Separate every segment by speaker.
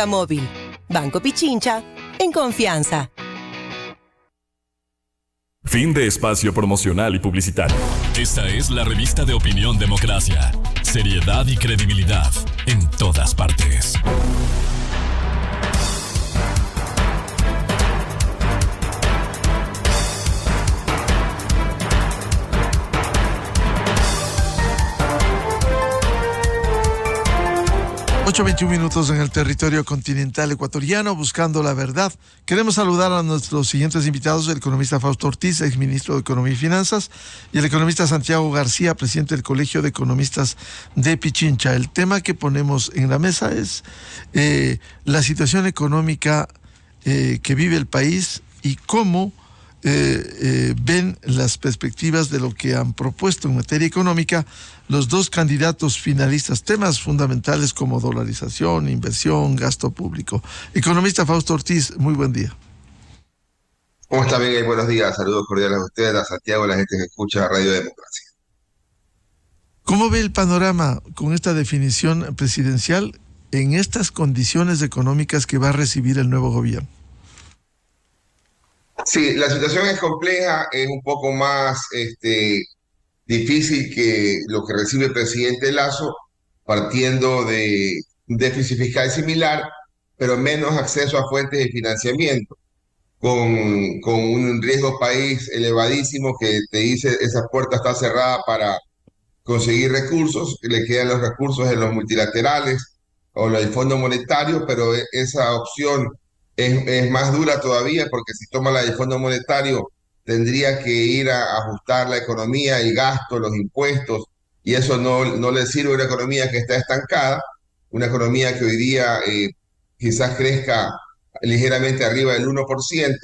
Speaker 1: Móvil. Banco Pichincha, en confianza.
Speaker 2: Fin de espacio promocional y publicitario. Esta es la revista de Opinión Democracia. Seriedad y credibilidad en todas partes.
Speaker 3: Ocho 21 minutos en el territorio continental ecuatoriano, buscando la verdad. Queremos saludar a nuestros siguientes invitados: el economista Fausto Ortiz, exministro de Economía y Finanzas, y el economista Santiago García, presidente del Colegio de Economistas de Pichincha. El tema que ponemos en la mesa es la situación económica que vive el país y cómo ven las perspectivas de lo que han propuesto en materia económica los dos candidatos finalistas, temas fundamentales como dolarización, inversión, gasto público. Economista Fausto Ortiz, muy buen día.
Speaker 4: ¿Cómo está, Miguel? Buenos días, saludos cordiales a ustedes, a Santiago, a la gente que escucha Radio Democracia.
Speaker 3: ¿Cómo ve el panorama con esta definición presidencial en estas condiciones económicas que va a recibir el nuevo gobierno?
Speaker 4: Sí, la situación es compleja, es un poco más difícil que lo que recibe el presidente Lasso, partiendo de un déficit fiscal similar, pero menos acceso a fuentes de financiamiento, con un riesgo país elevadísimo que te dice esa puerta está cerrada para conseguir recursos, le quedan los recursos en los multilaterales o el Fondo Monetario, pero esa opción es más dura todavía, porque si toma la del Fondo Monetario tendría que ir a ajustar la economía, el gasto, los impuestos, y eso no le sirve a una economía que está estancada, una economía que hoy día quizás crezca ligeramente arriba del 1%,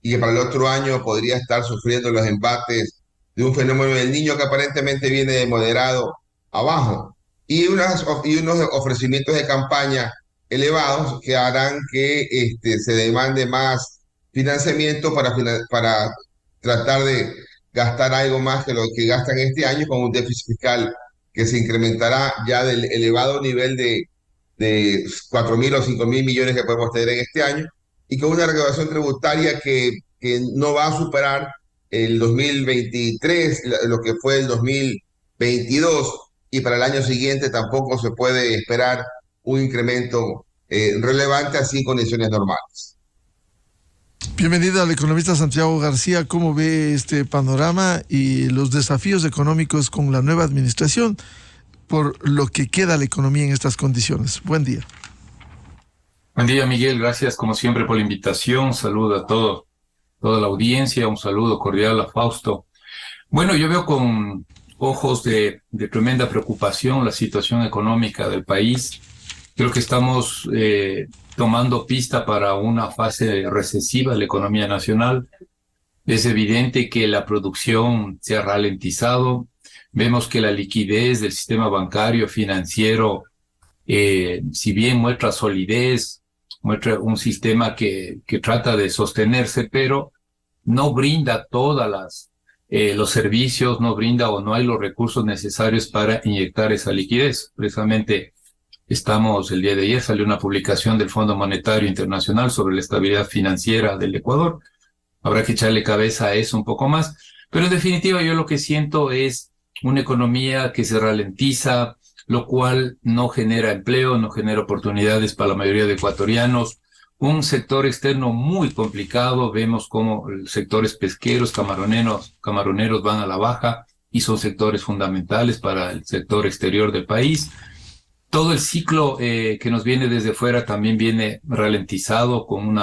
Speaker 4: y que para el otro año podría estar sufriendo los embates de un fenómeno del Niño que aparentemente viene de moderado abajo, y unos ofrecimientos de campaña elevados que harán que se demande más financiamiento para tratar de gastar algo más que lo que gastan este año, con un déficit fiscal que se incrementará ya del elevado nivel de 4.000 o 5.000 millones que podemos tener en este año, y con una recaudación tributaria que no va a superar el 2023, lo que fue el 2022, y para el año siguiente tampoco se puede esperar un incremento relevante así en condiciones normales.
Speaker 3: Bienvenido al economista Santiago García. ¿Cómo ve este panorama y los desafíos económicos con la nueva administración por lo que queda la economía en estas condiciones? Buen día.
Speaker 5: Buen día, Miguel. Gracias como siempre por la invitación. Un saludo a toda la audiencia. Un saludo cordial a Fausto. Bueno, yo veo con ojos de tremenda preocupación la situación económica del país. Creo que estamos tomando pista para una fase recesiva de la economía nacional. Es evidente que la producción se ha ralentizado. Vemos que la liquidez del sistema bancario financiero, si bien muestra solidez, muestra un sistema que trata de sostenerse, pero no brinda todas los servicios, no brinda o no hay los recursos necesarios para inyectar esa liquidez. Precisamente el día de ayer salió una publicación del Fondo Monetario Internacional sobre la estabilidad financiera del Ecuador. Habrá que echarle cabeza a eso un poco más, pero en definitiva yo lo que siento es una economía que se ralentiza, lo cual no genera empleo, no genera oportunidades para la mayoría de ecuatorianos. Un sector externo muy complicado, vemos como sectores pesqueros, camaroneros van a la baja y son sectores fundamentales para el sector exterior del país. Todo el ciclo que nos viene desde fuera también viene ralentizado con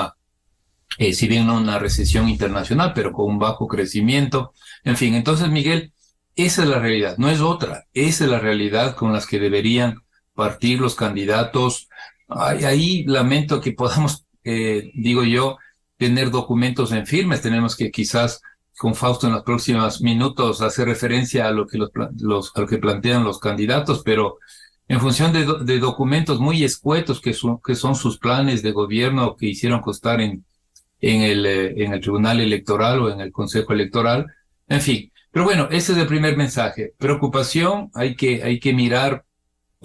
Speaker 5: si bien no una recesión internacional, pero con un bajo crecimiento. En fin, entonces, Miguel, esa es la realidad, no es otra. Esa es la realidad con las que deberían partir los candidatos. Ahí lamento que podamos, digo yo, tener documentos en firmes. Tenemos que quizás con Fausto en los próximos minutos hacer referencia a lo que a lo que plantean los candidatos, pero en función de documentos muy escuetos que son sus planes de gobierno que hicieron constar en el Tribunal Electoral o en el Consejo Electoral. En fin, pero bueno, ese es el primer mensaje. Preocupación, hay que mirar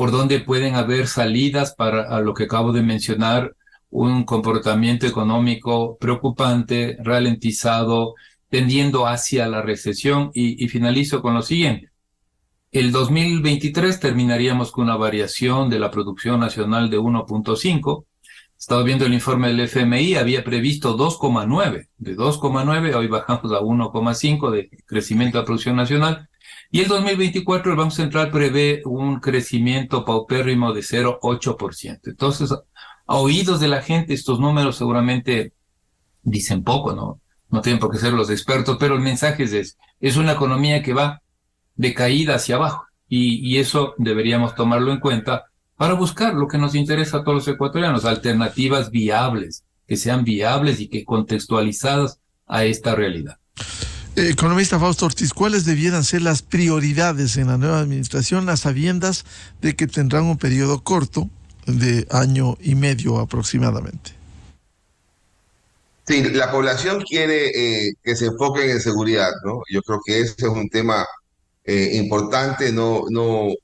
Speaker 5: por dónde pueden haber salidas para a lo que acabo de mencionar, un comportamiento económico preocupante, ralentizado, tendiendo hacia la recesión. Y finalizo con lo siguiente. El 2023 terminaríamos con una variación de la producción nacional de 1.5. Estaba viendo el informe del FMI, había previsto 2,9. De 2,9 hoy bajamos a 1,5 de crecimiento de la producción nacional. Y el 2024 el Banco Central prevé un crecimiento paupérrimo de 0,8%. Entonces, a oídos de la gente, estos números seguramente dicen poco, no tienen por qué ser los expertos, pero el mensaje es una economía que va de caída hacia abajo, y eso deberíamos tomarlo en cuenta para buscar lo que nos interesa a todos los ecuatorianos, alternativas viables, que sean viables y que contextualizadas a esta realidad.
Speaker 3: Economista Fausto Ortiz, ¿cuáles debieran ser las prioridades en la nueva administración a sabiendas de que tendrán un periodo corto de año y medio aproximadamente?
Speaker 4: Sí, la población quiere que se enfoquen en seguridad, ¿no? Yo creo que ese es un tema importante. No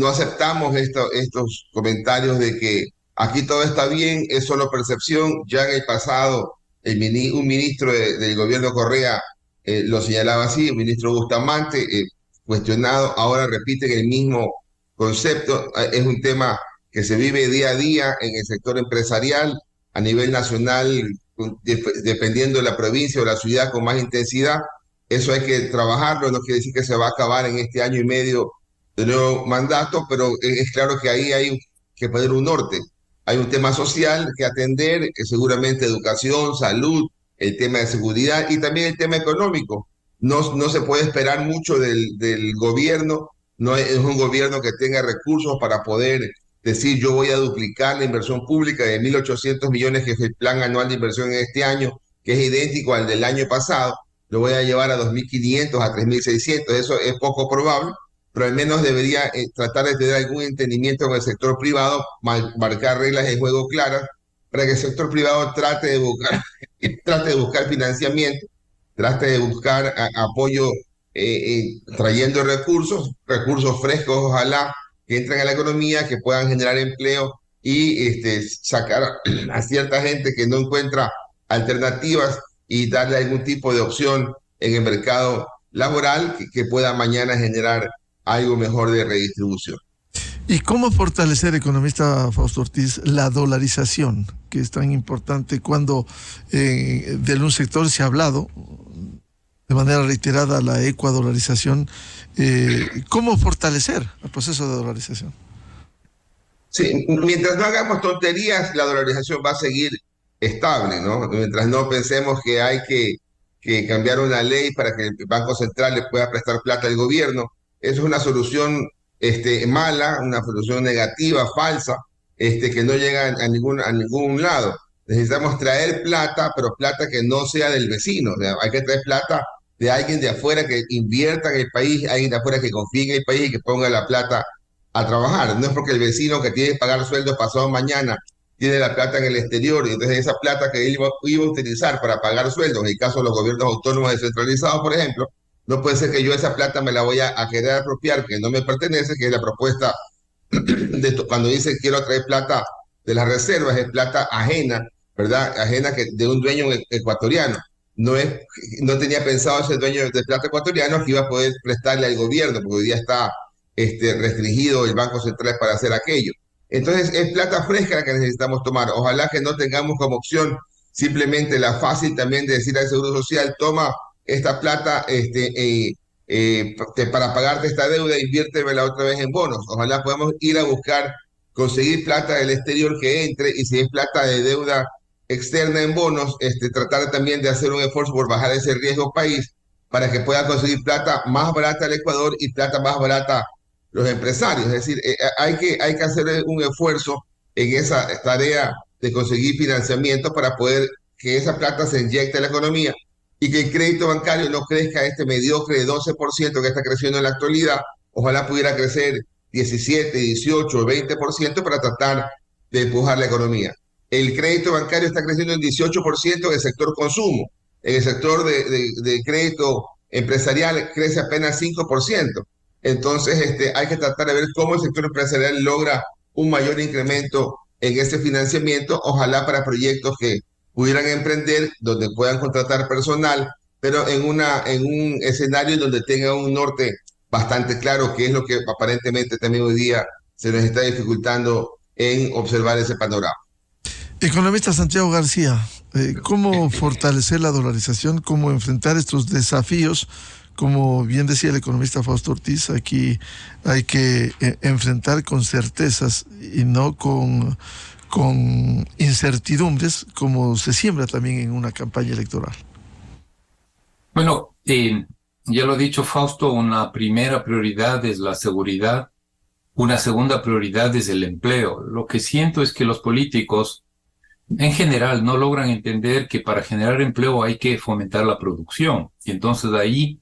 Speaker 4: aceptamos estos comentarios de que aquí todo está bien, es solo percepción. Ya en el pasado, un ministro del gobierno Correa lo señalaba así, el ministro Bustamante, cuestionado, ahora repiten el mismo concepto. Es un tema que se vive día a día en el sector empresarial, a nivel nacional, dependiendo de la provincia o la ciudad con más intensidad. Eso hay que trabajarlo, no quiere decir que se va a acabar en este año y medio de nuevo mandato, pero es claro que ahí hay que poner un norte. Hay un tema social que atender, seguramente educación, salud, el tema de seguridad y también el tema económico. No se puede esperar mucho del gobierno, no es un gobierno que tenga recursos para poder decir yo voy a duplicar la inversión pública de 1.800 millones, que es el plan anual de inversión en este año, que es idéntico al del año pasado, lo voy a llevar a 2.500, a 3.600, eso es poco probable, pero al menos debería tratar de tener algún entendimiento con el sector privado, marcar reglas de juego claras, para que el sector privado trate de buscar financiamiento, trate de buscar apoyo trayendo recursos frescos, ojalá, que entren a la economía, que puedan generar empleo y sacar a cierta gente que no encuentra alternativas y darle algún tipo de opción en el mercado laboral que pueda mañana generar algo mejor de redistribución.
Speaker 3: ¿Y cómo fortalecer, economista Fausto Ortiz, la dolarización, que es tan importante cuando de un sector se ha hablado de manera reiterada la ecuadolarización? ¿Cómo fortalecer el proceso de dolarización?
Speaker 4: Sí, mientras no hagamos tonterías, la dolarización va a seguir estable, ¿no? Mientras no pensemos que hay que cambiar una ley para que el Banco Central le pueda prestar plata al gobierno. Eso es una solución mala, una solución negativa, falsa, que no llega a ningún lado. Necesitamos traer plata, pero plata que no sea del vecino. O sea, hay que traer plata de alguien de afuera que invierta en el país, alguien de afuera que confíe en el país y que ponga la plata a trabajar. No es porque el vecino que tiene que pagar sueldos pasado mañana tiene la plata en el exterior, y entonces esa plata que él iba a utilizar para pagar sueldos, en el caso de los gobiernos autónomos descentralizados, por ejemplo, no puede ser que yo esa plata me la voy a querer apropiar, que no me pertenece, que es la propuesta cuando dice quiero traer plata de las reservas, es plata ajena, ¿verdad? Ajena de un dueño ecuatoriano. No tenía pensado ese dueño de plata ecuatoriano que iba a poder prestarle al gobierno, porque hoy día está restringido el Banco Central para hacer aquello. Entonces es plata fresca la que necesitamos tomar. Ojalá que no tengamos como opción simplemente la fácil también de decir al Seguro Social, toma esta plata para pagarte esta deuda, inviértemela otra vez en bonos. Ojalá podamos ir a buscar, conseguir plata del exterior que entre, y si es plata de deuda externa en bonos, tratar también de hacer un esfuerzo por bajar ese riesgo país para que pueda conseguir plata más barata al Ecuador y plata más barata los empresarios. Es decir, hay que hacer un esfuerzo en esa tarea de conseguir financiamiento para poder que esa plata se inyecte en la economía y que el crédito bancario no crezca mediocre de 12% que está creciendo en la actualidad. Ojalá pudiera crecer 17, 18, 20% para tratar de empujar la economía. El crédito bancario está creciendo en 18% en el sector consumo. En el sector de crédito empresarial crece apenas 5%. Entonces, hay que tratar de ver cómo el sector empresarial logra un mayor incremento en ese financiamiento, ojalá para proyectos que pudieran emprender, donde puedan contratar personal, pero en un escenario donde tenga un norte bastante claro, que es lo que aparentemente también hoy día se nos está dificultando en observar ese panorama.
Speaker 3: Economista Santiago García, ¿cómo fortalecer la dolarización? ¿Cómo enfrentar estos desafíos? Como bien decía el economista Fausto Ortiz, aquí hay que enfrentar con certezas y no con incertidumbres, como se siembra también en una campaña electoral.
Speaker 5: Bueno, ya lo ha dicho Fausto, una primera prioridad es la seguridad, una segunda prioridad es el empleo. Lo que siento es que los políticos en general no logran entender que para generar empleo hay que fomentar la producción. Y entonces ahí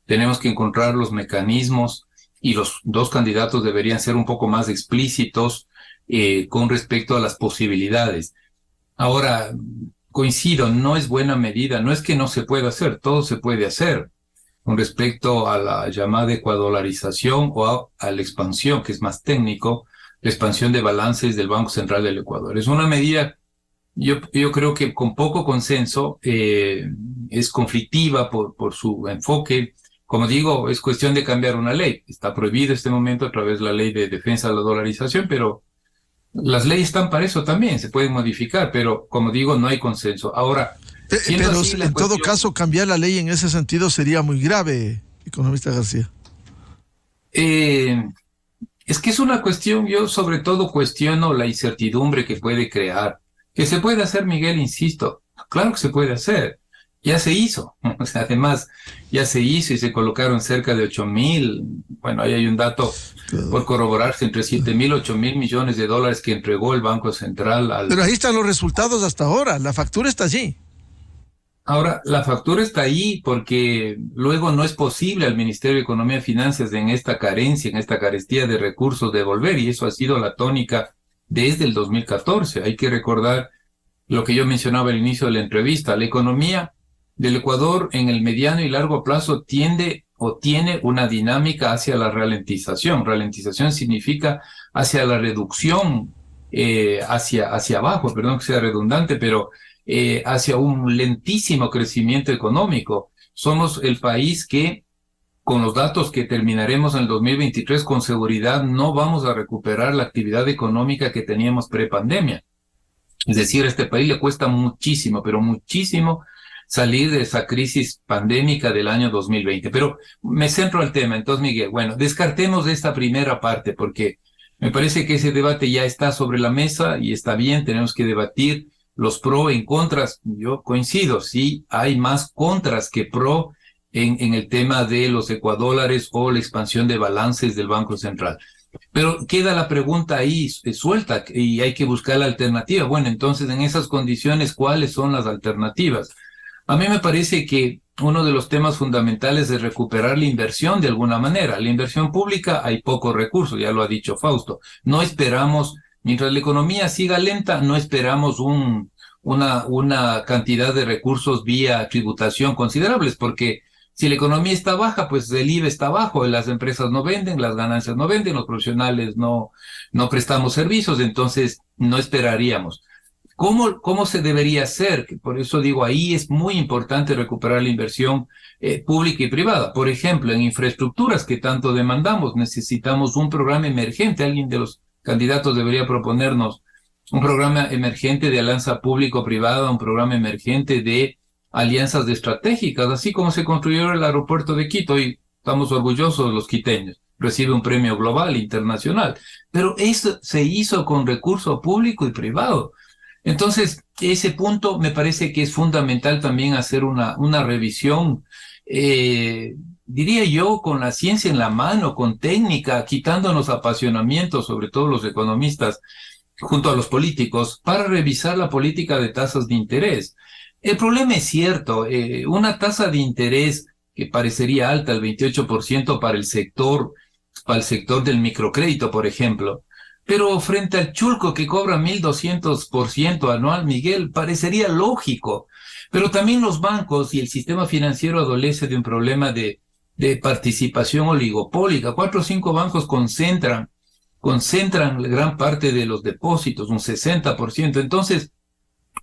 Speaker 5: tenemos que encontrar los mecanismos y los dos candidatos deberían ser un poco más explícitos con respecto a las posibilidades. Ahora, coincido, no es buena medida, no es que no se pueda hacer, todo se puede hacer con respecto a la llamada ecuadolarización o a la expansión, que es más técnico, la expansión de balances del Banco Central del Ecuador. Es una medida, yo creo que con poco consenso, es conflictiva por su enfoque. Como digo, es cuestión de cambiar una ley. Está prohibido en este momento a través de la ley de defensa de la dolarización, pero las leyes están para eso también, se pueden modificar, pero como digo, no hay consenso. Ahora,
Speaker 3: pero así, en todo caso, cambiar la ley en ese sentido sería muy grave, economista García.
Speaker 5: Es que es una cuestión, yo sobre todo cuestiono la incertidumbre que puede crear. Que se puede hacer, Miguel, insisto, claro que se puede hacer. Ya se hizo, o sea, además ya se hizo y se colocaron cerca de 8.000, bueno, ahí hay un dato por corroborarse, entre 7.000 y 8.000 millones de dólares que entregó el Banco Central al...
Speaker 3: Pero ahí están los resultados hasta ahora, la factura está allí.
Speaker 5: Ahora, la factura está ahí porque luego no es posible al Ministerio de Economía y Finanzas en esta carencia, en esta carestía de recursos devolver, y eso ha sido la tónica desde el 2014. Hay que recordar lo que yo mencionaba al inicio de la entrevista, la economía del Ecuador en el mediano y largo plazo tiende o tiene una dinámica hacia la ralentización. Ralentización significa hacia la reducción, hacia abajo, perdón que sea redundante, pero hacia un lentísimo crecimiento económico. Somos el país que, con los datos que terminaremos en el 2023, con seguridad no vamos a recuperar la actividad económica que teníamos prepandemia. Es decir, a este país le cuesta muchísimo, pero muchísimo, salir de esa crisis pandémica del año 2020. Pero me centro al tema. Entonces, Miguel, bueno, descartemos esta primera parte porque me parece que ese debate ya está sobre la mesa y está bien, tenemos que debatir los pro en contras. Yo coincido, sí, hay más contras que pro en el tema de los ecuadólares o la expansión de balances del Banco Central. Pero queda la pregunta ahí suelta y hay que buscar la alternativa. Bueno, entonces, en esas condiciones, ¿cuáles son las alternativas? A mí me parece que uno de los temas fundamentales es recuperar la inversión de alguna manera. La inversión pública hay pocos recursos, ya lo ha dicho Fausto. No esperamos, mientras la economía siga lenta, no esperamos una cantidad de recursos vía tributación considerables, porque si la economía está baja, pues el IVA está bajo, las empresas no venden, las ganancias no venden, los profesionales no prestamos servicios, entonces no esperaríamos. ¿Cómo se debería hacer? Por eso digo, ahí es muy importante recuperar la inversión pública y privada. Por ejemplo, en infraestructuras que tanto demandamos, necesitamos un programa emergente. Alguien de los candidatos debería proponernos un programa emergente de alianza público-privada, un programa emergente de alianzas estratégicas, así como se construyó el aeropuerto de Quito, y estamos orgullosos los quiteños. Recibe un premio global, internacional. Pero eso se hizo con recurso público y privado. Entonces, ese punto me parece que es fundamental también hacer una revisión, diría yo, con la ciencia en la mano, con técnica, quitándonos apasionamientos, sobre todo los economistas, junto a los políticos, para revisar la política de tasas de interés. El problema es cierto, una tasa de interés que parecería alta, el 28% para el sector del microcrédito, por ejemplo, pero frente al chulco que cobra 1.200% anual, Miguel, parecería lógico. Pero también los bancos y el sistema financiero adolece de un problema de de participación oligopólica. 4 o 5 bancos concentran gran parte de los depósitos, un 60%. Entonces,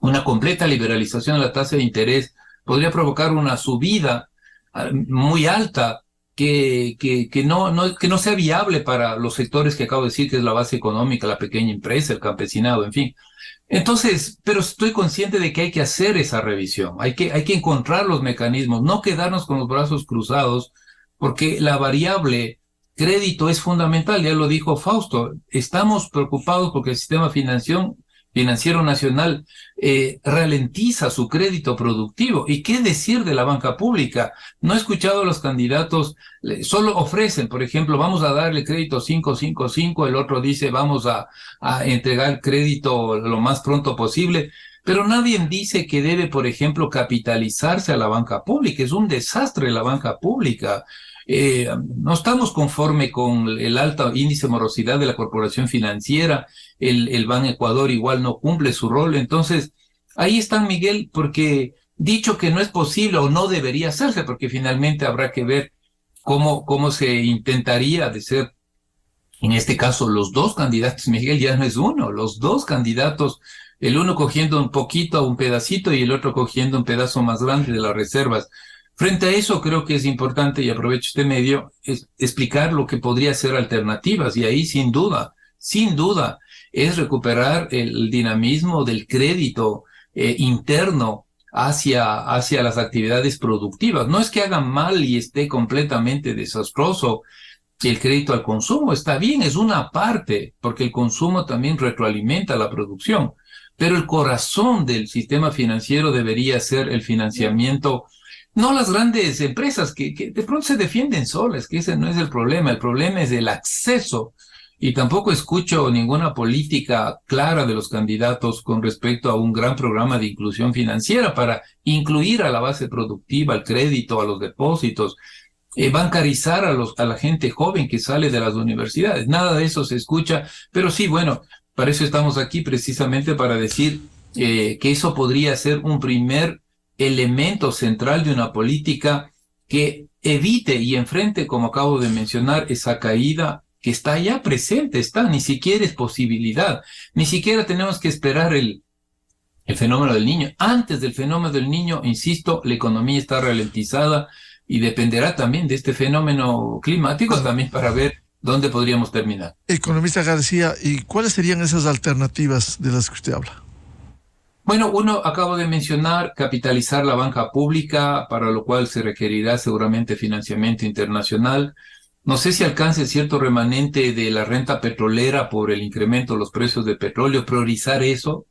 Speaker 5: una completa liberalización de la tasa de interés podría provocar una subida muy alta que no sea viable para los sectores que acabo de decir, que es la base económica, la pequeña empresa, el campesinado, en fin. Entonces, pero estoy consciente de que hay que hacer esa revisión, hay que encontrar los mecanismos, no quedarnos con los brazos cruzados, porque la variable crédito es fundamental, ya lo dijo Fausto. Estamos preocupados porque el sistema financiero nacional ralentiza su crédito productivo. ¿Y qué decir de la banca pública? No he escuchado a los candidatos, solo ofrecen, por ejemplo, vamos a darle crédito 555, el otro dice vamos a entregar crédito lo más pronto posible, pero nadie dice que debe, por ejemplo, capitalizarse a la banca pública. Es un desastre la banca pública. No estamos conforme con el alto índice de morosidad de la corporación financiera, el Ban Ecuador igual no cumple su rol. Entonces, ahí está, Miguel, porque dicho que no es posible o no debería hacerse, porque finalmente habrá que ver cómo se intentaría de ser, en este caso, los dos candidatos, Miguel, ya no es uno, los dos candidatos, el uno cogiendo un poquito, un pedacito, y el otro cogiendo un pedazo más grande de las reservas. Frente a eso, creo que es importante, y aprovecho este medio, explicar lo que podría ser alternativas, y ahí sin duda, es recuperar el dinamismo del crédito interno hacia las actividades productivas. No es que hagan mal y esté completamente desastroso el crédito al consumo, está bien, es una parte, porque el consumo también retroalimenta la producción, pero el corazón del sistema financiero debería ser el financiamiento. No las grandes empresas que de pronto se defienden solas, que ese no es el problema es el acceso. Y tampoco escucho ninguna política clara de los candidatos con respecto a un gran programa de inclusión financiera para incluir a la base productiva, al crédito, a los depósitos, bancarizar a la gente joven que sale de las universidades. Nada de eso se escucha, pero sí, bueno, para eso estamos aquí precisamente para decir que eso podría ser un primer elemento central de una política que evite y enfrente, como acabo de mencionar, esa caída que está ya presente, ni siquiera es posibilidad, ni siquiera tenemos que esperar el fenómeno del Niño. Antes del fenómeno del Niño, insisto, la economía está ralentizada y dependerá también de este fenómeno climático también para ver dónde podríamos terminar.
Speaker 3: Economista García, ¿y cuáles serían esas alternativas de las que usted habla?
Speaker 5: Bueno, uno acabo de mencionar, capitalizar la banca pública, para lo cual se requerirá seguramente financiamiento internacional. No sé si alcance cierto remanente de la renta petrolera por el incremento de los precios de petróleo, priorizar eso.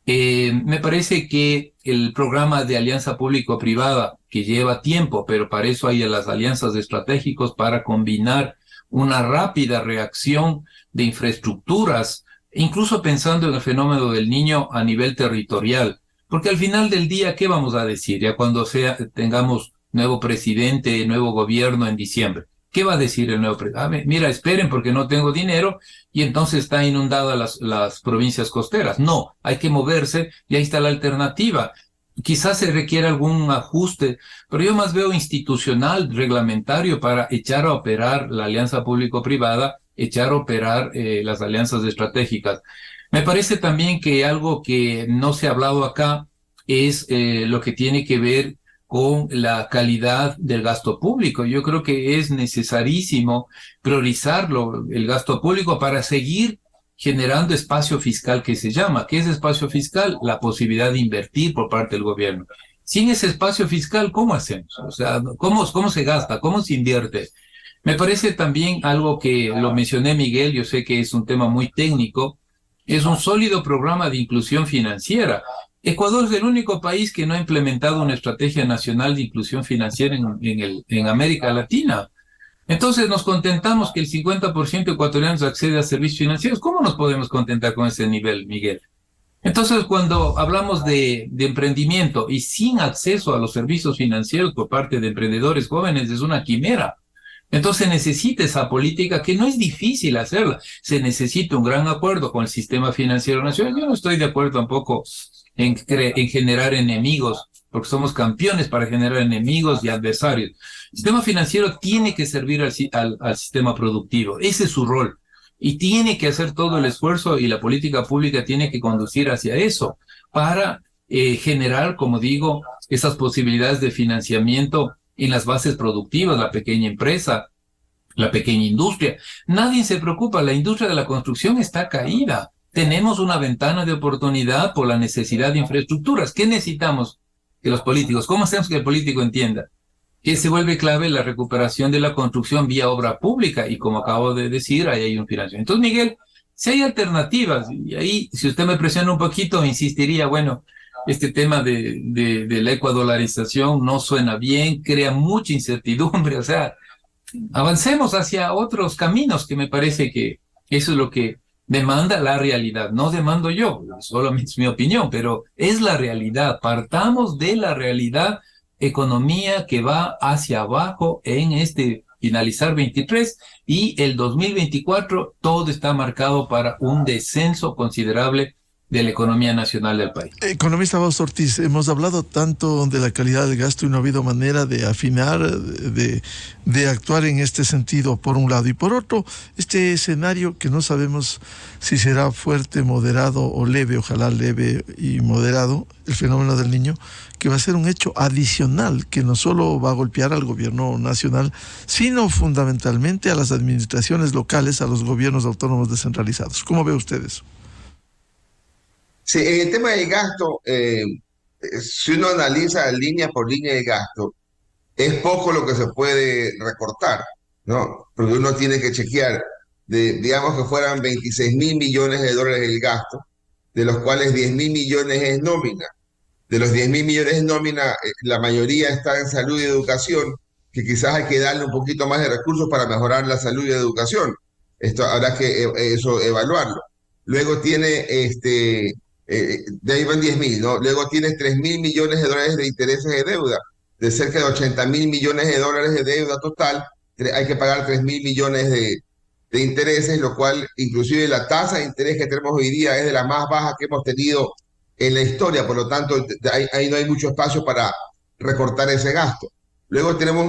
Speaker 5: Me parece que el programa de alianza público-privada, que lleva tiempo, pero para eso hay las alianzas estratégicas para combinar una rápida reacción de infraestructuras, incluso pensando en el fenómeno del Niño a nivel territorial, porque al final del día, ¿qué vamos a decir? Ya cuando tengamos nuevo presidente, nuevo gobierno en diciembre, ¿qué va a decir el nuevo presidente? Mira, esperen porque no tengo dinero y entonces está inundada las provincias costeras. No, hay que moverse y ahí está la alternativa. Quizás se requiere algún ajuste, pero yo más veo institucional, reglamentario, para echar a operar la alianza público-privada, echar a operar las alianzas estratégicas. Me parece también que algo que no se ha hablado acá es lo que tiene que ver con la calidad del gasto público. Yo creo que es necesarísimo priorizarlo, el gasto público, para seguir generando espacio fiscal, que se llama. ¿Qué es espacio fiscal? La posibilidad de invertir por parte del gobierno. Sin ese espacio fiscal, ¿cómo hacemos? O sea, ¿cómo se gasta? ¿Cómo se invierte? Me parece también algo que lo mencioné, Miguel, yo sé que es un tema muy técnico, es un sólido programa de inclusión financiera. Ecuador es el único país que no ha implementado una estrategia nacional de inclusión financiera en América Latina. Entonces nos contentamos que el 50% de ecuatorianos accede a servicios financieros. ¿Cómo nos podemos contentar con ese nivel, Miguel? Entonces, cuando hablamos de emprendimiento y sin acceso a los servicios financieros por parte de emprendedores jóvenes, es una quimera. Entonces necesita esa política, que no es difícil hacerla. Se necesita un gran acuerdo con el sistema financiero nacional. Yo no estoy de acuerdo tampoco en generar enemigos porque somos campeones para generar enemigos y adversarios. El sistema financiero tiene que servir al sistema productivo, ese es su rol, y tiene que hacer todo el esfuerzo, y la política pública tiene que conducir hacia eso, para generar, como digo, esas posibilidades de financiamiento en las bases productivas, la pequeña empresa, la pequeña industria. Nadie se preocupa, la industria de la construcción está caída. Tenemos una ventana de oportunidad por la necesidad de infraestructuras. ¿Qué necesitamos que los políticos? ¿Cómo hacemos que el político entienda? Que se vuelve clave la recuperación de la construcción vía obra pública, y como acabo de decir, ahí hay un financiamiento. Entonces, Miguel, si hay alternativas, y ahí, si usted me presiona un poquito, insistiría, bueno, este tema de la ecuadolarización no suena bien, crea mucha incertidumbre, o sea, avancemos hacia otros caminos, que me parece que eso es lo que demanda la realidad. No demando yo, solamente es mi opinión, pero es la realidad. Partamos de la realidad, economía que va hacia abajo en este finalizar 23, y el 2024 todo está marcado para un descenso considerable de la economía nacional del país.
Speaker 3: Economista Fausto Ortiz, hemos hablado tanto de la calidad del gasto y no ha habido manera de afinar, de actuar en este sentido, por un lado. Y por otro, este escenario que no sabemos si será fuerte, moderado o leve, ojalá leve y moderado, el fenómeno del Niño, que va a ser un hecho adicional que no solo va a golpear al gobierno nacional, sino fundamentalmente a las administraciones locales, a los gobiernos autónomos descentralizados. ¿Cómo ve usted eso?
Speaker 4: Sí, en el tema del gasto, si uno analiza línea por línea de gasto, es poco lo que se puede recortar, ¿no? Porque uno tiene que chequear, digamos que fueran 26.000 millones de dólares el gasto, de los cuales 10.000 millones es nómina. De los 10.000 millones de nómina, la mayoría está en salud y educación, que quizás hay que darle un poquito más de recursos para mejorar la salud y la educación. Esto habrá que eso evaluarlo. Luego tiene de ahí van 10.000, ¿no? Luego tienes 3.000 millones de dólares de intereses de deuda, de cerca de 80.000 millones de dólares de deuda total. Hay que pagar 3.000 millones de intereses, lo cual inclusive la tasa de interés que tenemos hoy día es de la más baja que hemos tenido en la historia, por lo tanto ahí no hay mucho espacio para recortar ese gasto. Luego tenemos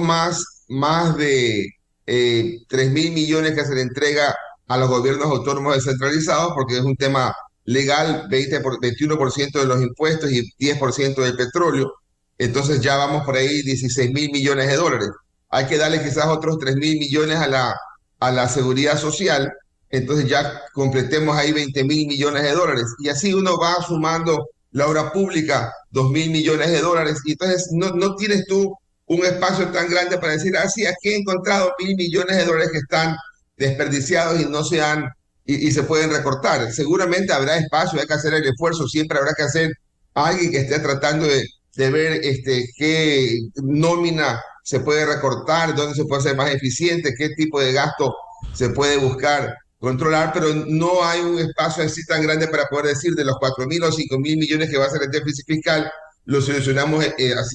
Speaker 4: más de 3.000 millones que se le entrega a los gobiernos autónomos descentralizados, porque es un tema legal, 21% de los impuestos y 10% del petróleo. Entonces ya vamos por ahí 16.000 millones de dólares. Hay que darle quizás otros 3.000 millones a la seguridad social. Entonces ya completemos ahí 20.000 millones de dólares. Y así uno va sumando la obra pública, 2.000 millones de dólares. Y entonces no tienes tú un espacio tan grande para decir, sí, aquí he encontrado 1.000 millones de dólares que están desperdiciados y no se han y se pueden recortar. Seguramente habrá espacio, hay que hacer el esfuerzo, siempre habrá que hacer alguien que esté tratando de ver qué nómina se puede recortar, dónde se puede ser más eficiente, qué tipo de gasto se puede buscar controlar, pero no hay un espacio así tan grande para poder decir de los 4.000 o 5.000 millones que va a ser el déficit fiscal, lo solucionamos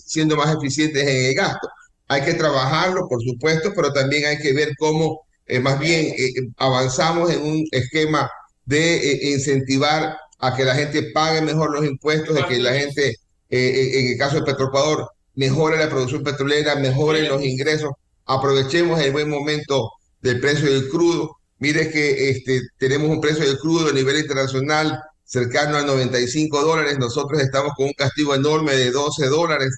Speaker 4: siendo más eficientes en el gasto. Hay que trabajarlo, por supuesto, pero también hay que ver cómo más bien avanzamos en un esquema de incentivar a que la gente pague mejor los impuestos, de que la gente, en el caso de Petroecuador, mejore la producción petrolera, mejore los ingresos, aprovechemos el buen momento del precio del crudo. Mire que tenemos un precio del crudo a nivel internacional cercano a $95, nosotros estamos con un castigo enorme de $12.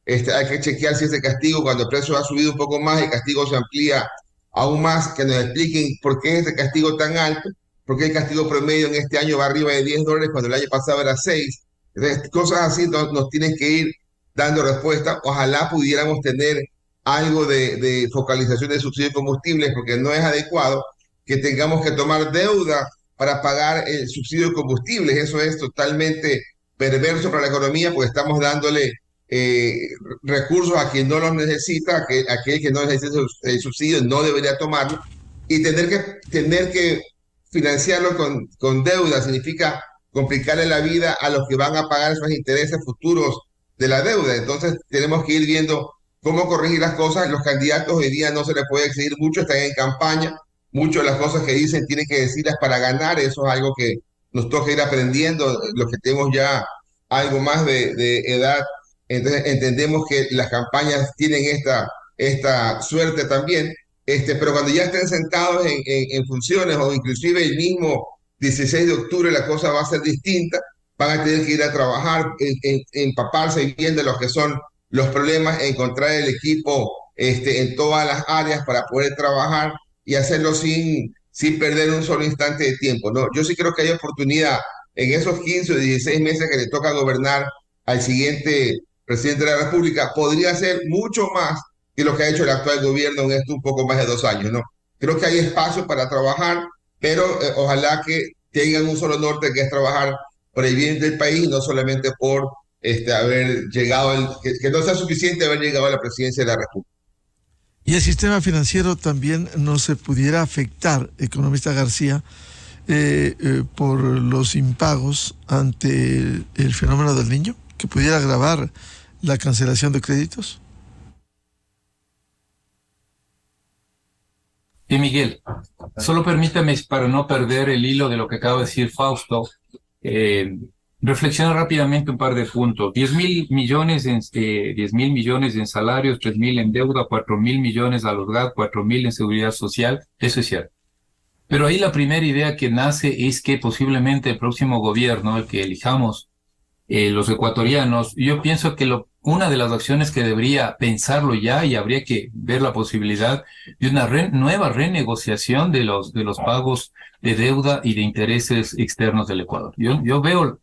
Speaker 4: Hay que chequear si ese castigo, cuando el precio ha subido un poco más, el castigo se amplía aún más, que nos expliquen por qué es ese castigo tan alto, por qué el castigo promedio en este año va arriba de $10 cuando el año pasado era 6. Entonces, cosas así nos tienen que ir dando respuesta. Ojalá pudiéramos tener algo de focalización de subsidio de combustibles, porque no es adecuado que tengamos que tomar deuda para pagar el subsidio de combustibles. Eso es totalmente perverso para la economía, porque estamos dándole recursos a quien no los necesita, aquel que no necesita el subsidio no debería tomarlo, y tener que financiarlo con deuda significa complicarle la vida a los que van a pagar esos intereses futuros de la deuda. Entonces tenemos que ir viendo cómo corregir las cosas. Los candidatos hoy día no se les puede exigir mucho, están en campaña, muchas de las cosas que dicen tienen que decirlas para ganar. Eso es algo que nos toca ir aprendiendo, los que tenemos ya algo más de edad Entonces entendemos que las campañas tienen esta suerte también, pero cuando ya estén sentados en funciones o inclusive el mismo 16 de octubre la cosa va a ser distinta, van a tener que ir a trabajar, empaparse bien de lo que son los problemas, encontrar el equipo en todas las áreas para poder trabajar y hacerlo sin perder un solo instante de tiempo, ¿no? Yo sí creo que hay oportunidad en esos 15 o 16 meses que le toca gobernar al siguiente presidente de la República, podría hacer mucho más que lo que ha hecho el actual gobierno en un poco más de 2 años, ¿no? Creo que hay espacio para trabajar, pero ojalá que tengan un solo norte, que es trabajar por el bien del país, no solamente por haber llegado, que no sea suficiente haber llegado a la presidencia de la República.
Speaker 3: Y el sistema financiero también no se pudiera afectar, economista García, por los impagos ante el fenómeno del Niño, que pudiera agravar la cancelación de créditos.
Speaker 5: Sí, Miguel, solo permítame, para no perder el hilo de lo que acaba de decir Fausto, reflexionar rápidamente un par de puntos. 10.000 millones en salarios, 3.000 en deuda, 4.000 millones a los GAT, 4.000 en seguridad social, eso es cierto. Pero ahí la primera idea que nace es que posiblemente el próximo gobierno, el que elijamos los ecuatorianos, yo pienso que una de las acciones que debería pensarlo ya, y habría que ver la posibilidad de una nueva renegociación de los pagos de deuda y de intereses externos del Ecuador. Yo veo,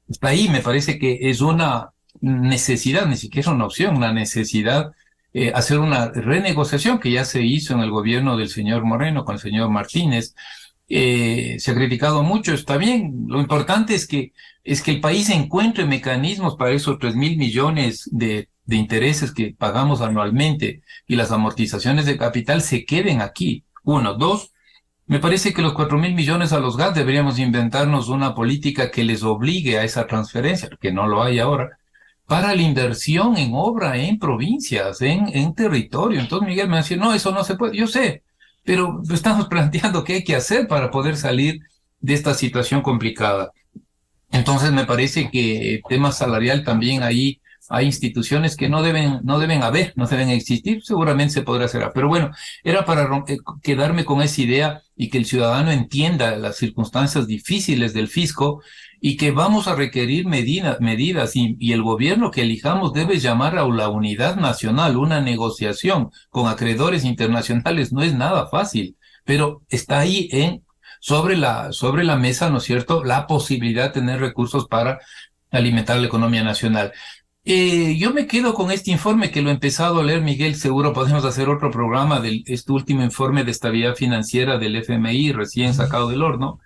Speaker 5: hasta ahí me parece que es una necesidad, ni siquiera una opción, una necesidad, hacer una renegociación que ya se hizo en el gobierno del señor Moreno con el señor Martínez. Se ha criticado mucho, está bien. Lo importante es que el país encuentre mecanismos para esos 3.000 millones de intereses que pagamos anualmente y las amortizaciones de capital se queden aquí. Uno. Dos, me parece que los 4.000 millones a los GAT deberíamos inventarnos una política que les obligue a esa transferencia, que no lo hay ahora, para la inversión en obra en provincias, en territorio. Entonces Miguel me decía, no, eso no se puede. Yo sé, pero estamos planteando qué hay que hacer para poder salir de esta situación complicada. Entonces me parece que el tema salarial también ahí hay instituciones que no deben existir, seguramente se podrá hacer. Pero bueno, era para quedarme con esa idea y que el ciudadano entienda las circunstancias difíciles del fisco y que vamos a requerir medidas y el gobierno que elijamos debe llamar a la unidad nacional. Una negociación con acreedores internacionales no es nada fácil, pero está ahí sobre la mesa, ¿no es cierto?, la posibilidad de tener recursos para alimentar la economía nacional. Yo me quedo con este informe que lo he empezado a leer, Miguel, seguro podemos hacer otro programa de este último informe de estabilidad financiera del FMI recién sacado del horno,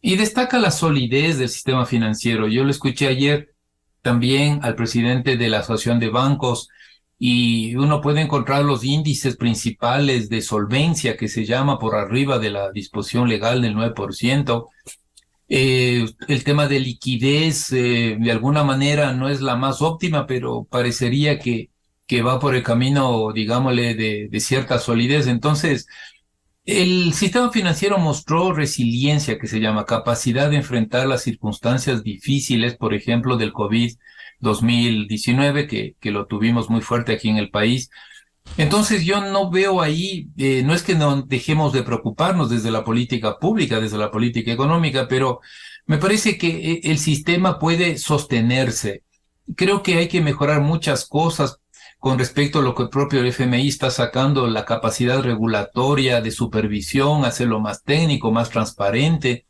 Speaker 5: y destaca la solidez del sistema financiero. Yo lo escuché ayer también al presidente de la Asociación de Bancos, y uno puede encontrar los índices principales de solvencia, que se llama por arriba de la disposición legal del 9%. El tema de liquidez, de alguna manera no es la más óptima, pero parecería que va por el camino, digámosle, de cierta solidez. Entonces, el sistema financiero mostró resiliencia, que se llama capacidad de enfrentar las circunstancias difíciles, por ejemplo, del COVID-2019, que lo tuvimos muy fuerte aquí en el país. Entonces yo no veo ahí, no es que no dejemos de preocuparnos desde la política pública, desde la política económica, pero me parece que el sistema puede sostenerse. Creo que hay que mejorar muchas cosas con respecto a lo que el propio FMI está sacando, la capacidad regulatoria de supervisión, hacerlo más técnico, más transparente,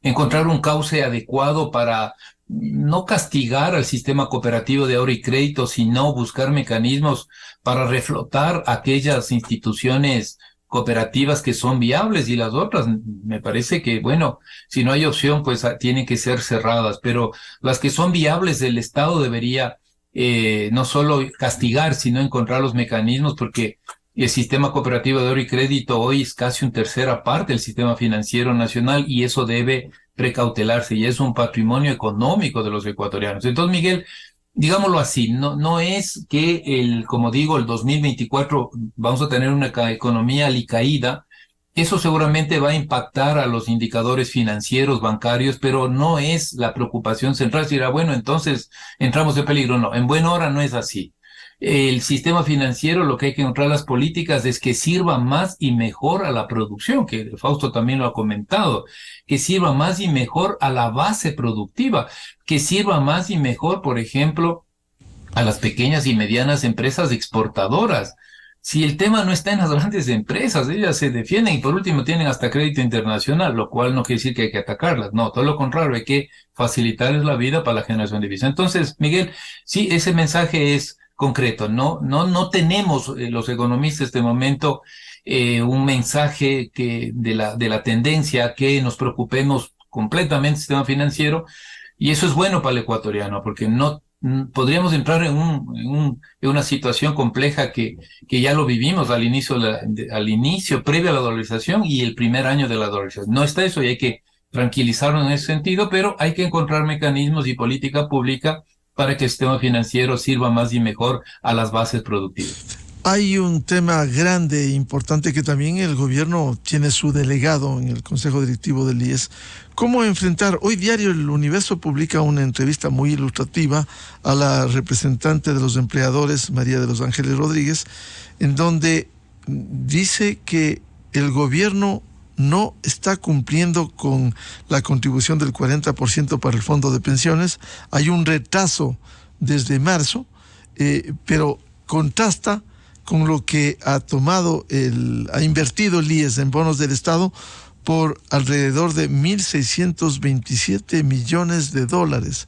Speaker 5: encontrar un cauce adecuado para no castigar al sistema cooperativo de ahorro y crédito, sino buscar mecanismos para reflotar aquellas instituciones cooperativas que son viables, y las otras, me parece que, bueno, si no hay opción, pues tienen que ser cerradas, pero las que son viables, el Estado debería no solo castigar, sino encontrar los mecanismos, porque el sistema cooperativo de ahorro y crédito hoy es casi una tercera parte del sistema financiero nacional, y eso debe precautelarse, y es un patrimonio económico de los ecuatorianos. Entonces, Miguel, digámoslo así, no es que como digo, el 2024 vamos a tener una economía alicaída. Eso seguramente va a impactar a los indicadores financieros, bancarios, pero no es la preocupación central. Si dirá, bueno, entonces entramos en peligro. No, en buena hora no es así. El sistema financiero, lo que hay que encontrar las políticas es que sirva más y mejor a la producción, que Fausto también lo ha comentado, que sirva más y mejor a la base productiva, que sirva más y mejor, por ejemplo, a las pequeñas y medianas empresas exportadoras. Si el tema no está en las grandes empresas, ellas se defienden y por último tienen hasta crédito internacional, lo cual no quiere decir que hay que atacarlas. No, todo lo contrario, hay que facilitarles la vida para la generación de divisas. Entonces, Miguel, sí, ese mensaje es concreto. No tenemos los economistas en este momento un mensaje de la tendencia que nos preocupemos completamente del sistema financiero, y eso es bueno para el ecuatoriano, porque no podríamos entrar en una situación compleja que ya lo vivimos al inicio, previo a la dolarización y el primer año de la dolarización. No está eso y hay que tranquilizarnos en ese sentido, pero hay que encontrar mecanismos y política pública para que el sistema financiero sirva más y mejor a las bases productivas.
Speaker 3: Hay un tema grande e importante que también el gobierno tiene su delegado en el Consejo Directivo del IES. ¿Cómo enfrentar? Hoy diario El Universo publica una entrevista muy ilustrativa a la representante de los empleadores, María de los Ángeles Rodríguez, en donde dice que el gobierno no está cumpliendo con la contribución del 40% para el fondo de pensiones. Hay un retraso desde marzo, pero contrasta con lo que ha invertido el IES en bonos del Estado por alrededor de 1.627 millones de dólares.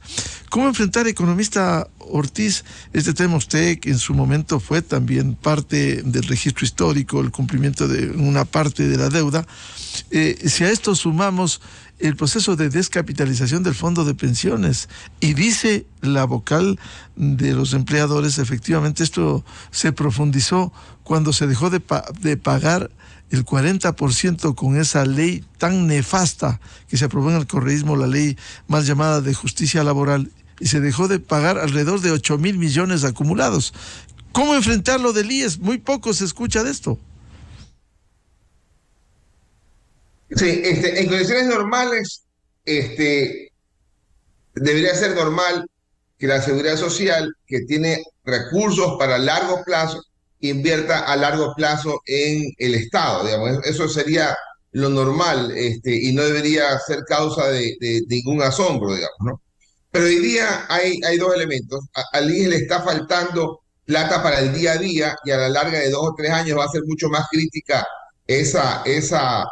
Speaker 3: ¿Cómo enfrentar, economista Ortiz, este tema? Usted, que en su momento fue también parte del registro histórico, el cumplimiento de una parte de la deuda. Si a esto sumamos el proceso de descapitalización del fondo de pensiones, y dice la vocal de los empleadores, efectivamente esto se profundizó cuando se dejó de pagar el 40% con esa ley tan nefasta que se aprobó en el correísmo, la ley mal llamada de justicia laboral, y se dejó de pagar alrededor de 8.000 millones acumulados. ¿Cómo enfrentarlo del IES? Muy poco se escucha de esto.
Speaker 4: Sí, en condiciones normales, debería ser normal que la Seguridad Social, que tiene recursos para largo plazo, invierta a largo plazo en el Estado, digamos. Eso sería lo normal, y no debería ser causa de ningún asombro, digamos, ¿no? Pero hoy día hay dos elementos. Al IES le está faltando plata para el día a día, y a la larga de 2 o 3 años va a ser mucho más crítica esa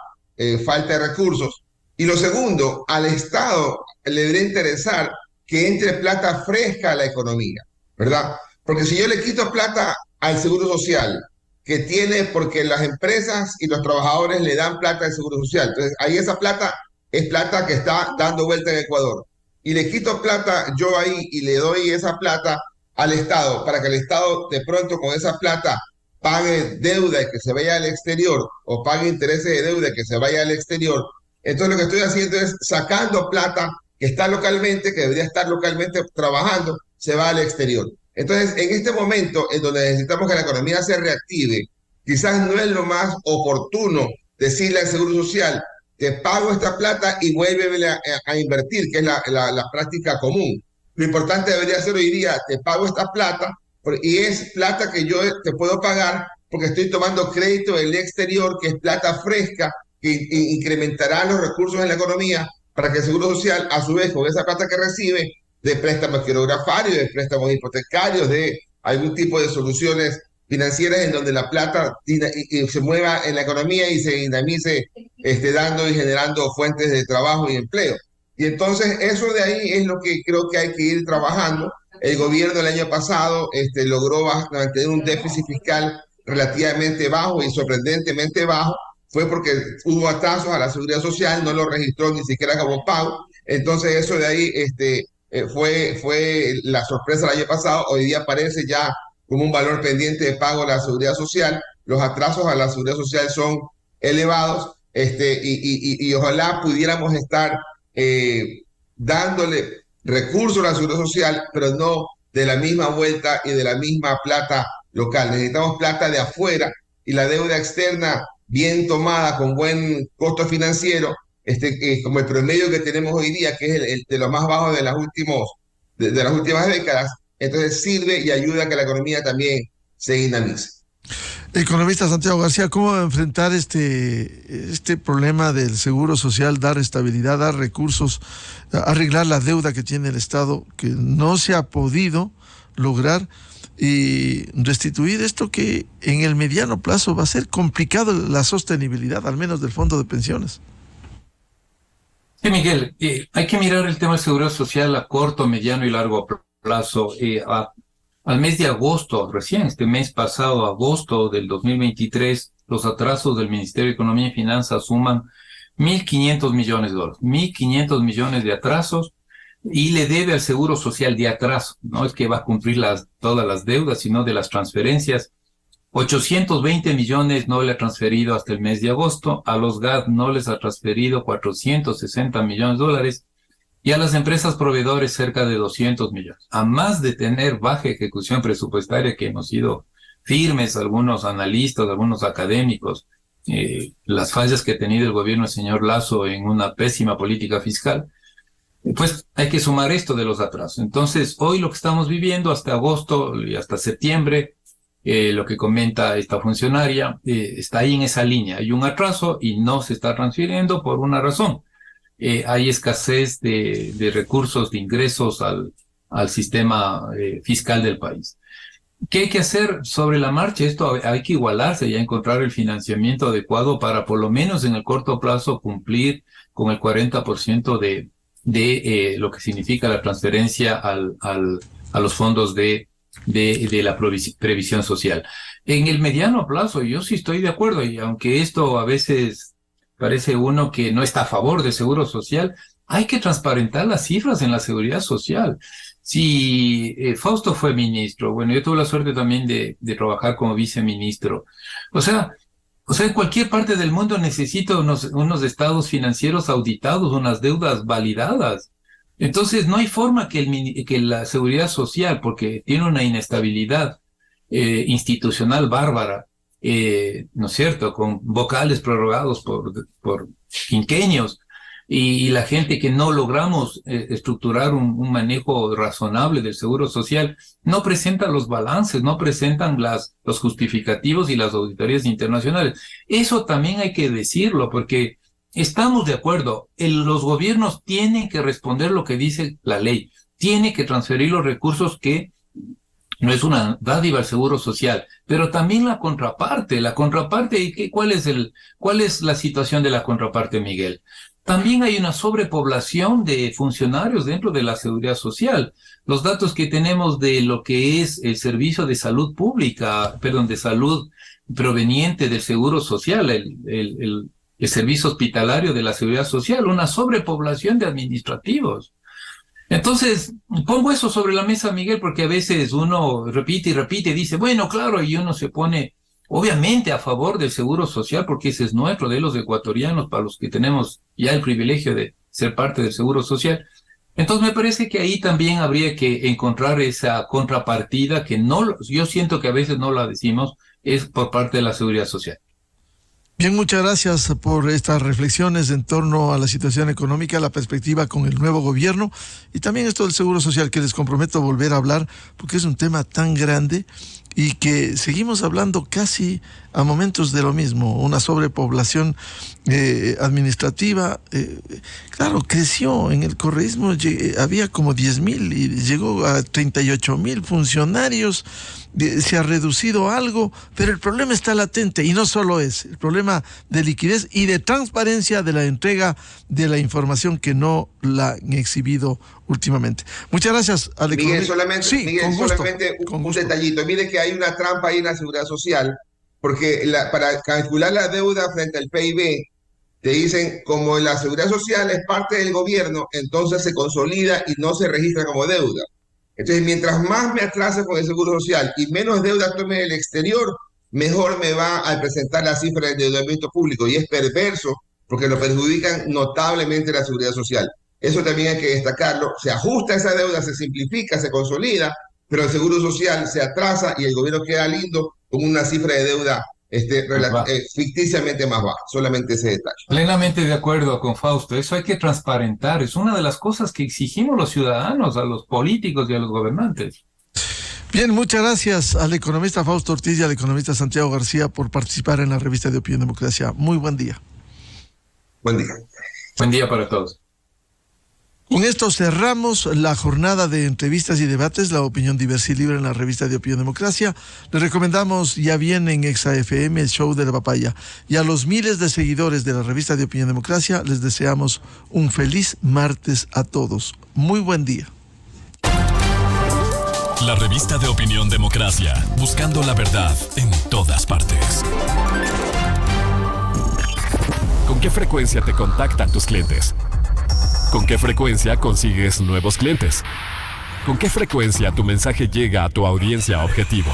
Speaker 4: falta de recursos. Y lo segundo, al Estado le debería interesar que entre plata fresca a la economía, ¿verdad? Porque si yo le quito plata al Seguro Social, que tiene, porque las empresas y los trabajadores le dan plata al Seguro Social, entonces ahí esa plata es plata que está dando vuelta en Ecuador, y le quito plata yo ahí y le doy esa plata al Estado, para que el Estado de pronto con esa plata pague deuda y que se vaya al exterior, o pague intereses de deuda y que se vaya al exterior. Entonces lo que estoy haciendo es sacando plata que está localmente, que debería estar localmente trabajando, se va al exterior. Entonces, en este momento en donde necesitamos que la economía se reactive, quizás no es lo más oportuno decirle al Seguro Social: te pago esta plata y vuélveme a invertir, que es la práctica común. Lo importante debería ser hoy día: te pago esta plata, y es plata que yo te puedo pagar porque estoy tomando crédito del exterior, que es plata fresca, que incrementará los recursos en la economía, para que el Seguro Social, a su vez, con esa plata que recibe de préstamos quirografarios, de préstamos hipotecarios, de algún tipo de soluciones financieras en donde la plata se mueva en la economía y se dinamice, dando y generando fuentes de trabajo y empleo. Y entonces eso de ahí es lo que creo que hay que ir trabajando. El gobierno el año pasado logró mantener un déficit fiscal relativamente bajo y sorprendentemente bajo. Fue porque hubo atrasos a la Seguridad Social, no lo registró ni siquiera como pago. Entonces eso de ahí fue la sorpresa el año pasado. Hoy día aparece ya como un valor pendiente de pago a la Seguridad Social. Los atrasos a la Seguridad Social son elevados, y ojalá pudiéramos estar dándole recursos a la Seguridad Social, pero no de la misma vuelta y de la misma plata local. Necesitamos plata de afuera, y la deuda externa bien tomada, con buen costo financiero, como el promedio que tenemos hoy día, que es el de los más bajos de de las últimas décadas, entonces sirve y ayuda a que la economía también se dinamice.
Speaker 3: Economista Santiago García, ¿cómo enfrentar este problema del seguro social, dar estabilidad, dar recursos, arreglar la deuda que tiene el Estado, que no se ha podido lograr, y restituir esto que en el mediano plazo va a ser complicado, la sostenibilidad, al menos del fondo de pensiones?
Speaker 5: Sí, Miguel, hay que mirar el tema del seguro social a corto, mediano y largo plazo. Al mes de agosto, recién este mes pasado, agosto del 2023, los atrasos del Ministerio de Economía y Finanzas suman $1.500 millones, 1.500 millones de atrasos, y le debe al Seguro Social de atraso. No es que va a cumplir todas las deudas, sino de las transferencias. 820 millones no le ha transferido hasta el mes de agosto, a los GAD no les ha transferido $460 millones, y a las empresas proveedores cerca de 200 millones. A más de tener baja ejecución presupuestaria, que hemos sido firmes, algunos analistas, algunos académicos, las fallas que ha tenido el gobierno del señor Lasso en una pésima política fiscal, pues hay que sumar esto de los atrasos. Entonces, hoy lo que estamos viviendo hasta agosto y hasta septiembre, lo que comenta esta funcionaria, está ahí en esa línea. Hay un atraso y no se está transfiriendo por una razón. Hay escasez de recursos, de ingresos al sistema fiscal del país. ¿Qué hay que hacer sobre la marcha? Esto hay que igualarse y encontrar el financiamiento adecuado para, por lo menos en el corto plazo, cumplir con el 40% de lo que significa la transferencia a los fondos de la previsión social. En el mediano plazo, yo sí estoy de acuerdo, y aunque esto a veces parece uno que no está a favor del seguro social, hay que transparentar las cifras en la seguridad social. Si Fausto fue ministro, bueno, yo tuve la suerte también de trabajar como viceministro. O sea, en cualquier parte del mundo necesita unos estados financieros auditados, unas deudas validadas. Entonces, no hay forma que la seguridad social, porque tiene una inestabilidad institucional bárbara, ¿no es cierto?, con vocales prorrogados por quinquenios, y la gente que no logramos estructurar un manejo razonable del seguro social, no presenta los balances, no presentan los justificativos y las auditorías internacionales. Eso también hay que decirlo, porque estamos de acuerdo, los gobiernos tienen que responder lo que dice la ley, tienen que transferir los recursos, que no es una dádiva al seguro social, pero también la contraparte, ¿cuál es la situación de la contraparte, Miguel? También hay una sobrepoblación de funcionarios dentro de la seguridad social. Los datos que tenemos de lo que es el servicio de salud pública, de salud proveniente del seguro social, el servicio hospitalario de la seguridad social, una sobrepoblación de administrativos. Entonces, pongo eso sobre la mesa, Miguel, porque a veces uno repite y repite y dice, bueno, claro, y uno se pone obviamente a favor del seguro social, porque ese es nuestro, de los ecuatorianos, para los que tenemos ya el privilegio de ser parte del seguro social. Entonces me parece que ahí también habría que encontrar esa contrapartida que yo siento que a veces no la decimos, es por parte de la seguridad social.
Speaker 3: Bien, muchas gracias por estas reflexiones en torno a la situación económica, la perspectiva con el nuevo gobierno, y también esto del seguro social, que les comprometo a volver a hablar, porque es un tema tan grande y que seguimos hablando casi a momentos de lo mismo, una sobrepoblación administrativa. Claro, creció en el correísmo, había como 10,000 y llegó a 38,000 funcionarios. Se ha reducido algo, pero el problema está latente, y no solo es el problema de liquidez y de transparencia de la entrega de la información, que no la han exhibido últimamente. Muchas gracias, Alex.
Speaker 4: Miguel, solamente un detallito. Mire que hay una trampa ahí en la seguridad social, porque para calcular la deuda frente al PIB, te dicen, como la seguridad social es parte del gobierno, entonces se consolida y no se registra como deuda. Entonces, mientras más me atrase con el seguro social y menos deuda tome del exterior, mejor me va a presentar la cifra de endeudamiento público, y es perverso porque lo perjudican notablemente la seguridad social. Eso también hay que destacarlo. Se ajusta esa deuda, se simplifica, se consolida, pero el seguro social se atrasa y el gobierno queda lindo con una cifra de deuda ficticiamente más baja, solamente ese detalle.
Speaker 5: Plenamente de acuerdo con Fausto, eso hay que transparentar, es una de las cosas que exigimos los ciudadanos, a los políticos y a los gobernantes.
Speaker 3: Bien, muchas gracias al economista Fausto Ortiz y al economista Santiago García por participar en la revista de Opinión Democracia. Muy buen día.
Speaker 4: Buen día.
Speaker 5: Buen día para todos.
Speaker 3: Con esto cerramos la jornada de entrevistas y debates, la opinión diversa y libre en la revista de Opinión Democracia. Les recomendamos, ya viene en Exa FM, el show de la papaya. Y a los miles de seguidores de la revista de Opinión Democracia, les deseamos un feliz martes a todos. Muy buen día.
Speaker 2: La revista de Opinión Democracia, buscando la verdad en todas partes. ¿Con qué frecuencia te contactan tus clientes? ¿Con qué frecuencia consigues nuevos clientes? ¿Con qué frecuencia tu mensaje llega a tu audiencia objetivo?